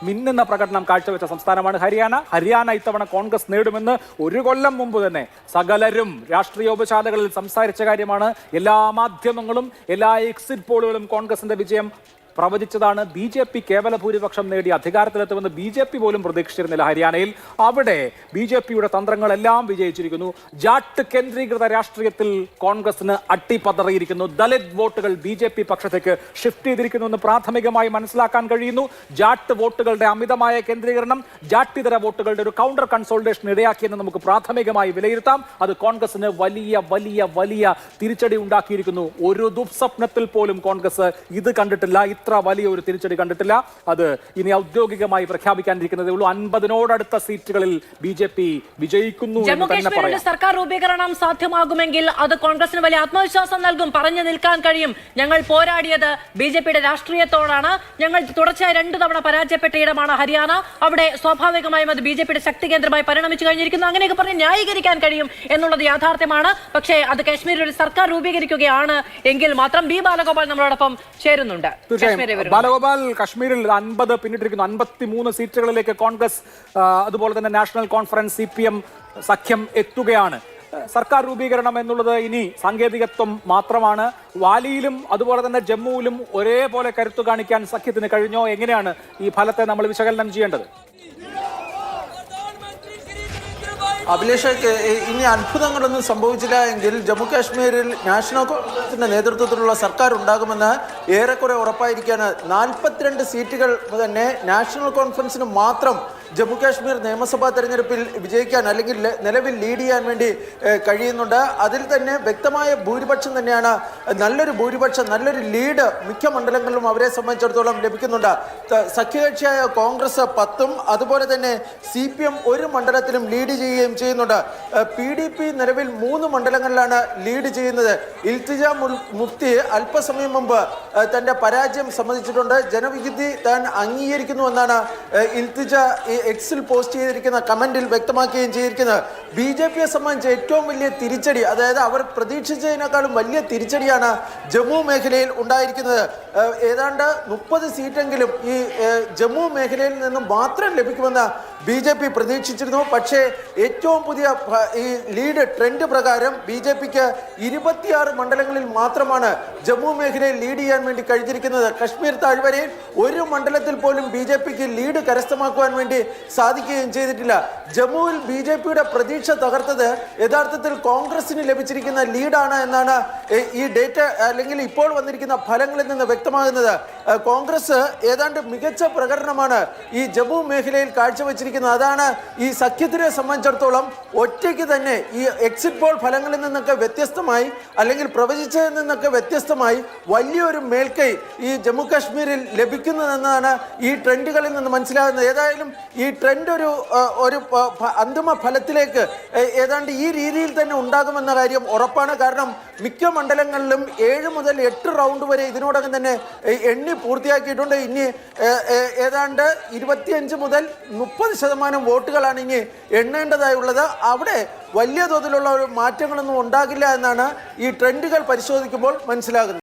മിന്നുന്ന പ്രകടനം കാഴ്ചവെച്ച സംസ്ഥാനമാണ് ഹരിയാന ഇത്തവണ കോൺഗ്രസ് നേടുമെന്ന് ഒരു കൊല്ലം മുമ്പ് തന്നെ സകലരും രാഷ്ട്രീയോപചാരകളിൽ സംസാരിച്ച കാര്യമാണ്. എല്ലാ മാധ്യമങ്ങളും എല്ലാ എക്സിറ്റ് പോളുകളും കോൺഗ്രസിന്റെ വിജയം പ്രവചിച്ചതാണ്. BJP കേവല ഭൂരിപക്ഷം നേടി അധികാരത്തിലെത്തുമെന്ന് BJP പോലും പ്രതീക്ഷിച്ചിരുന്നില്ല ഹരിയാനയിൽ. അവിടെ BJPയുടെ തന്ത്രങ്ങളെല്ലാം വിജയിച്ചിരിക്കുന്നു. ജാട്ട് കേന്ദ്രീകൃത രാഷ്ട്രീയത്തിൽ കോൺഗ്രസിന് അട്ടിപ്പതറിയിരിക്കുന്നു. ദലിത് വോട്ടുകൾ BJP പക്ഷത്തേക്ക് ഷിഫ്റ്റ് ചെയ്തിരിക്കുന്നു എന്ന് പ്രാഥമികമായി മനസ്സിലാക്കാൻ കഴിയുന്നു. ജാട്ട് വോട്ടുകളുടെ അമിതമായ കേന്ദ്രീകരണം ജാട്ടിതര വോട്ടുകളുടെ ഒരു കൗണ്ടർ കൺസോൾട്ടേഷൻ ഇടയാക്കിയെന്ന് നമുക്ക് പ്രാഥമികമായി വിലയിരുത്താം. അത് കോൺഗ്രസിന് വലിയ വലിയ വലിയ തിരിച്ചടി ഉണ്ടാക്കിയിരിക്കുന്നു. ഒരു ദുസ്വപ്നത്തിൽ പോലും കോൺഗ്രസ് ഇത് കണ്ടിട്ടില്ല, ഇത്ര വലിയ ഒരു തിരിച്ചടി കണ്ടിട്ടില്ല. അത് ഇനി ഔദ്യോഗികമായി പ്രഖ്യാപിക്കാനിരിക്കുന്നതേ ഉള്ളൂ. 50-നോടടുത്ത സീറ്റുകളിൽ BJP വിജയിക്കുന്നു എന്ന് തന്നെ പറയാം. സർക്കാർ രൂപീകരണം സാധ്യമാകുമെങ്കിൽ അത് കോൺഗ്രസിന് വലിയ ആത്മവിശ്വാസം നൽകും. പറഞ്ഞു നിൽക്കാൻ കഴിയും, ഞങ്ങൾ പോരാടിയത് BJPയുടെ രാഷ്ട്രീയത്തോടാണ്, ഞങ്ങൾ തുടർച്ചയായി 2 തവണ പരാജയപ്പെട്ട ഇടമാണ് ഹരിയാന, അവിടെ സ്വാഭാവികമായും അത് BJPയുടെ ശക്തി കേന്ദ്രമായി പരിണമിച്ചു കഴിഞ്ഞിരിക്കുന്നു, അങ്ങനെയൊക്കെ പറഞ്ഞ് ന്യായീകരിക്കാൻ കഴിയും എന്നുള്ളത് യാഥാർത്ഥ്യമാണ്. പക്ഷേ അത് കാശ്മീരിൽ ഒരു സർക്കാർ രൂപീകരിക്കുകയാണ് എങ്കിൽ മാത്രം B. ബാലഗോപാൽ നമ്മളോടൊപ്പം ചേരുന്നുണ്ട്. ബാലഗോപാൽ, കശ്മീരിൽ 50 പിന്നിട്ടിരിക്കുന്നു. 53 സീറ്റുകളിലേക്ക് കോൺഗ്രസ് അതുപോലെ തന്നെ നാഷണൽ കോൺഫറൻസ് CPM സഖ്യം എത്തുകയാണ്. സർക്കാർ രൂപീകരണം എന്നുള്ളത് ഇനി സാങ്കേതികത്വം മാത്രമാണ്. വാലിയിലും അതുപോലെ തന്നെ ജമ്മുവിലും ഒരേപോലെ കരുത്തു കാണിക്കാൻ സഖ്യത്തിന് കഴിഞ്ഞോ? എങ്ങനെയാണ് ഈ ഫലത്തെ നമ്മൾ വിശകലനം ചെയ്യേണ്ടത്? അഭിലേഷ്, ഇനി അത്ഭുതങ്ങളൊന്നും സംഭവിച്ചില്ല എങ്കിൽ ജമ്മു കാശ്മീരിൽ നാഷണൽ കോൺഫറൻസിന്റെ നേതൃത്വത്തിലുള്ള സർക്കാർ ഉണ്ടാകുമെന്ന് ഏറെക്കുറെ ഉറപ്പായിരിക്കുകയാണ്. 42 സീറ്റുകൾ തന്നെ നാഷണൽ കോൺഫറൻസിന് മാത്രം ജമ്മു കാശ്മീർ നിയമസഭാ തെരഞ്ഞെടുപ്പിൽ വിജയിക്കാൻ അല്ലെങ്കിൽ നിലവിൽ ലീഡ് ചെയ്യാൻ വേണ്ടി കഴിയുന്നുണ്ട്. അതിൽ തന്നെ വ്യക്തമായ ഭൂരിപക്ഷം തന്നെയാണ്, നല്ലൊരു ഭൂരിപക്ഷം, നല്ലൊരു ലീഡ് മിക്ക മണ്ഡലങ്ങളിലും അവരെ സംബന്ധിച്ചിടത്തോളം ലഭിക്കുന്നുണ്ട്. സഖ്യകക്ഷിയായ കോൺഗ്രസ് 10ഉം അതുപോലെ തന്നെ CPM ഒരു മണ്ഡലത്തിലും ലീഡ് ചെയ്യുകയും ചെയ്യുന്നുണ്ട്. PDP നിലവിൽ 3 മണ്ഡലങ്ങളിലാണ് ലീഡ് ചെയ്യുന്നത്. ഇൽത്തിജ മുഫ്തി അല്പസമയം മുമ്പ് തന്റെ പരാജയം സമ്മതിച്ചിട്ടുണ്ട്. ജനവിധി താൻ അംഗീകരിക്കുന്നുവെന്നാണ് ഇൽത്തിജ എക്സിൽ പോസ്റ്റ് ചെയ്തിരിക്കുന്ന കമന്റിൽ വ്യക്തമാക്കുകയും ചെയ്തിരിക്കുന്നത്. BJPയെ സംബന്ധിച്ച് ഏറ്റവും വലിയ തിരിച്ചടി, അതായത് അവർ പ്രതീക്ഷിച്ചതിനേക്കാളും വലിയ തിരിച്ചടിയാണ് ജമ്മു മേഖലയിൽ ഉണ്ടായിരിക്കുന്നത്. ഏതാണ്ട് 30 സീറ്റെങ്കിലും ഈ ജമ്മു മേഖലയിൽ നിന്നും മാത്രം ലഭിക്കുമെന്ന് BJP പ്രതീക്ഷിച്ചിരുന്നു. പക്ഷേ ഏറ്റവും പുതിയ ഈ ലീഡ് ട്രെൻഡ് പ്രകാരം BJPക്ക് 26 മണ്ഡലങ്ങളിൽ മാത്രമാണ് ജമ്മു മേഖലയിൽ ലീഡ് ചെയ്യാൻ വേണ്ടി കഴിഞ്ഞിരിക്കുന്നത്. കശ്മീർ താഴ്വരയിൽ ഒരു മണ്ഡലത്തിൽ പോലും BJPക്ക് ലീഡ് കരസ്ഥമാക്കുവാൻ വേണ്ടി സാധിക്കുകയും ചെയ്തിട്ടില്ല. ജമ്മുവിൽ BJPയുടെ പ്രതീക്ഷ തകർത്തത് യഥാർത്ഥത്തിൽ കോൺഗ്രസിന് ലഭിച്ചിരിക്കുന്ന ലീഡാണ് എന്നാണ് ഈ ഡേറ്റ അല്ലെങ്കിൽ ഇപ്പോൾ വന്നിരിക്കുന്ന ഫലങ്ങളിൽ നിന്ന് വ്യക്തമാകുന്നത്. കോൺഗ്രസ് ഏതാണ്ട് മികച്ച പ്രകടനമാണ് ഈ ജമ്മു മേഖലയിൽ കാഴ്ചവെച്ചിരിക്കുന്നത്. അതാണ് ഈ സഖ്യത്തിനെ സംബന്ധിച്ചിടത്തോളം ഒറ്റയ്ക്ക് തന്നെ ഈ എക്സിറ്റ് പോൾ ഫലങ്ങളിൽ നിന്നൊക്കെ വ്യത്യസ്തമായി അല്ലെങ്കിൽ പ്രവചിച്ചതിൽ നിന്നൊക്കെ വ്യത്യസ്തമായി വലിയൊരു മേൽക്കൈ ഈ ജമ്മു കാശ്മീരിൽ ലഭിക്കുന്നതെന്നാണ് ഈ ട്രെൻഡുകളിൽ നിന്ന് മനസ്സിലാകുന്നത്. ഏതായാലും ഈ ട്രെൻഡ് ഒരു അന്തിമ ഫലത്തിലേക്ക് ഏതാണ്ട് ഈ രീതിയിൽ തന്നെ ഉണ്ടാകുമെന്ന കാര്യം ഉറപ്പാണ്. കാരണം മിക്ക മണ്ഡലങ്ങളിലും 7 മുതൽ 8 റൗണ്ട് വരെ ഇതിനോടകം തന്നെ എണ്ണി പൂർത്തിയാക്കിയിട്ടുണ്ട്. ഇനി ഏതാണ്ട് 25 മുതൽ 30% വോട്ടുകളാണ് ഇനി എണ്ണേണ്ടതായുള്ളത്. അവിടെ വലിയ തോതിലുള്ള ഒരു മാറ്റങ്ങളൊന്നും ഉണ്ടാകില്ല എന്നാണ് ഈ ട്രെൻഡുകൾ പരിശോധിക്കുമ്പോൾ മനസ്സിലാകുന്നത്.